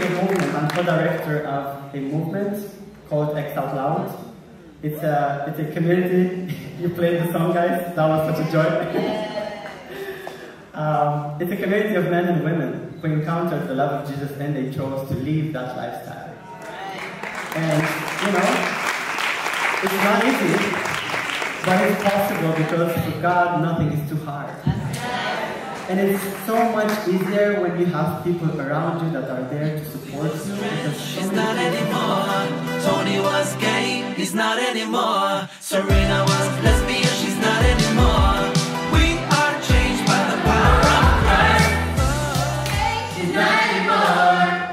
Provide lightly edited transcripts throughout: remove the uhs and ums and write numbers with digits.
a movement. I'm co-director of a movement called X Out Loud. It's a community. You played the song, guys. That was such a joy. It's a community of men and women who encountered the love of Jesus and they chose to live that lifestyle. And, you know, it's not easy, but it's possible because for God, nothing is too hard. And it's so much easier when you have people around you that are there to support you. Because She's not anymore. Tony was gay, he's not anymore. Serena was lesbian, she's not anymore. We are changed by the power of Christ. She's not anymore.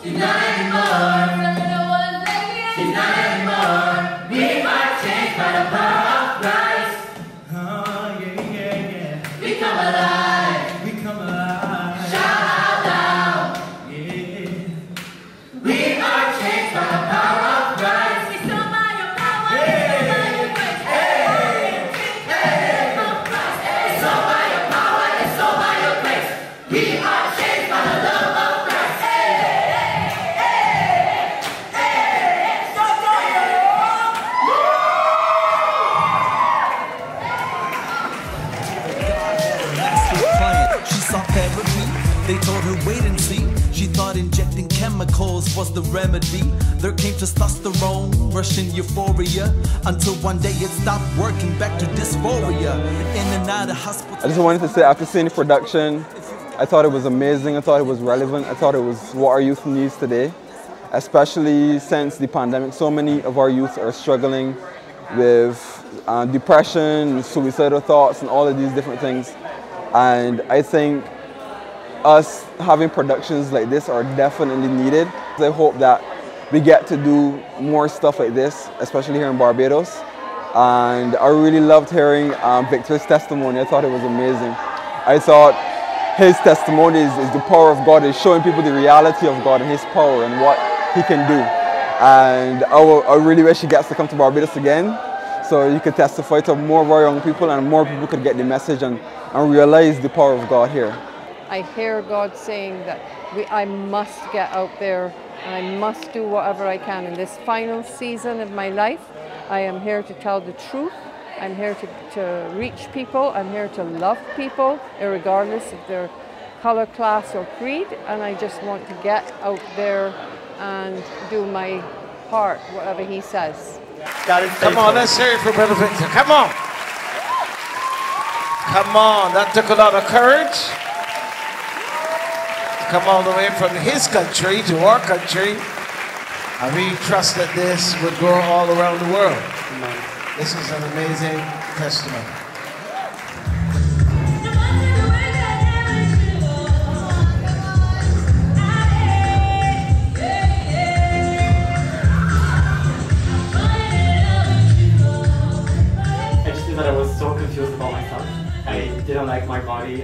She's not anymore. She's not anymore. We are changed by the power of Christ. oh, yeah. We come alive. We come alive. Shout out loud. Yeah. We are changed by the power of Christ. It's all by your power. It's all by your grace. It's all by your power. It's all by your grace. We are changed by the love of Christ. She saw therapy. They told her wait and see. She thought injecting chemicals was the remedy. There came testosterone, Russian euphoria, until one day it stopped working, back to dysphoria. In and out of hospital. I just wanted to say, after seeing the production, I thought it was amazing, I thought it was relevant, I thought it was what our youth needs today. Especially since the pandemic, so many of our youth are struggling with depression, suicidal thoughts, and all of these different things. And I think us having productions like this are definitely needed. I hope that we get to do more stuff like this, especially here in Barbados. And I really loved hearing Victor's testimony. I thought it was amazing. I thought his testimony is the power of God, is showing people the reality of God and His power and what He can do. And I really wish he gets to come to Barbados again, so you could testify to more of our young people and more people could get the message and realize the power of God here. I hear God saying that I must get out there and I must do whatever I can. In this final season of my life, I am here to tell the truth. I'm here to reach people. I'm here to love people, regardless of their color, class or creed. And I just want to get out there and do my part, whatever He says. Come on, let's hear it for Brother Victor. Come on. Come on, that took a lot of courage. Come all the way from his country to our country. And we trust that this would go all around the world. This is an amazing testimony. I just knew that I was so confused about myself. I didn't like my body.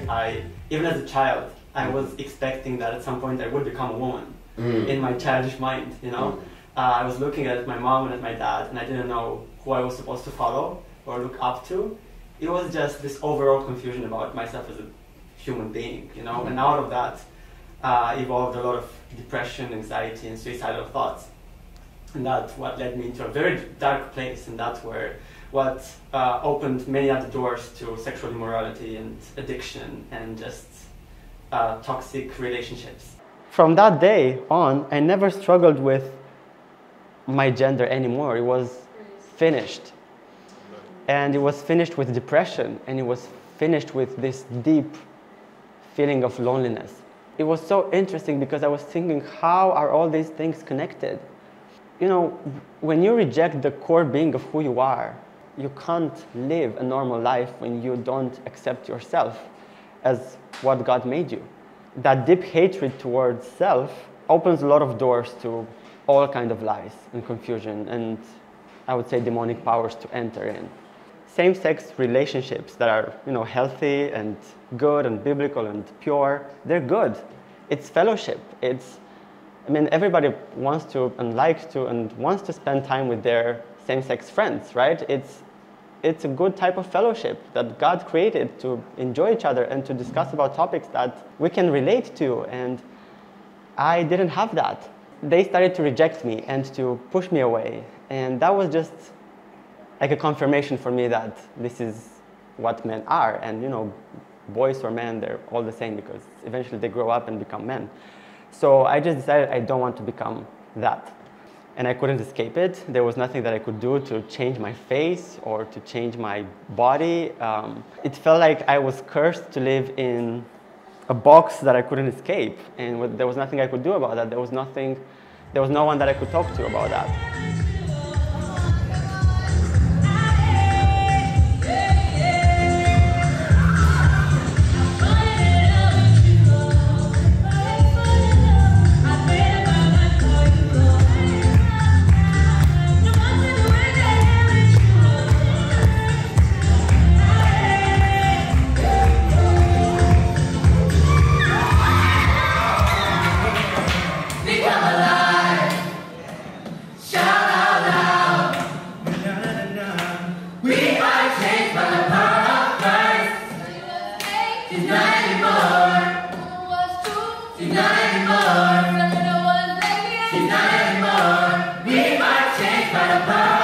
Even as a child, I was expecting that at some point I would become a woman in my childish mind, you know. I was looking at my mom and at my dad, and I didn't know who I was supposed to follow or look up to. It was just this overall confusion about myself as a human being, you know. And out of that evolved a lot of depression, anxiety, and suicidal thoughts. And that's what led me into a very dark place, and that's what opened many other doors to sexual immorality and addiction and just toxic relationships. From that day on, I never struggled with my gender anymore. It was finished. And it was finished with depression, and it was finished with this deep feeling of loneliness. It was so interesting because I was thinking, how are all these things connected? You know, when you reject the core being of who you are, you can't live a normal life when you don't accept yourself as what God made you. That deep hatred towards self opens a lot of doors to all kinds of lies and confusion and, I would say, demonic powers to enter in. Same-sex relationships that are, you know, healthy and good and biblical and pure, they're good. It's fellowship. I mean, everybody wants to and likes to and wants to spend time with their same-sex friends, right? It's a good type of fellowship that God created to enjoy each other and to discuss about topics that we can relate to. And I didn't have that. They started to reject me and to push me away. And that was just like a confirmation for me that this is what men are. And you know, boys or men, they're all the same because eventually they grow up and become men. So I just decided I don't want to become that. And I couldn't escape it. There was nothing that I could do to change my face or to change my body. It felt like I was cursed to live in a box that I couldn't escape. And there was nothing I could do about that. There was no one that I could talk to about that. She's not anymore. We are changed by the power.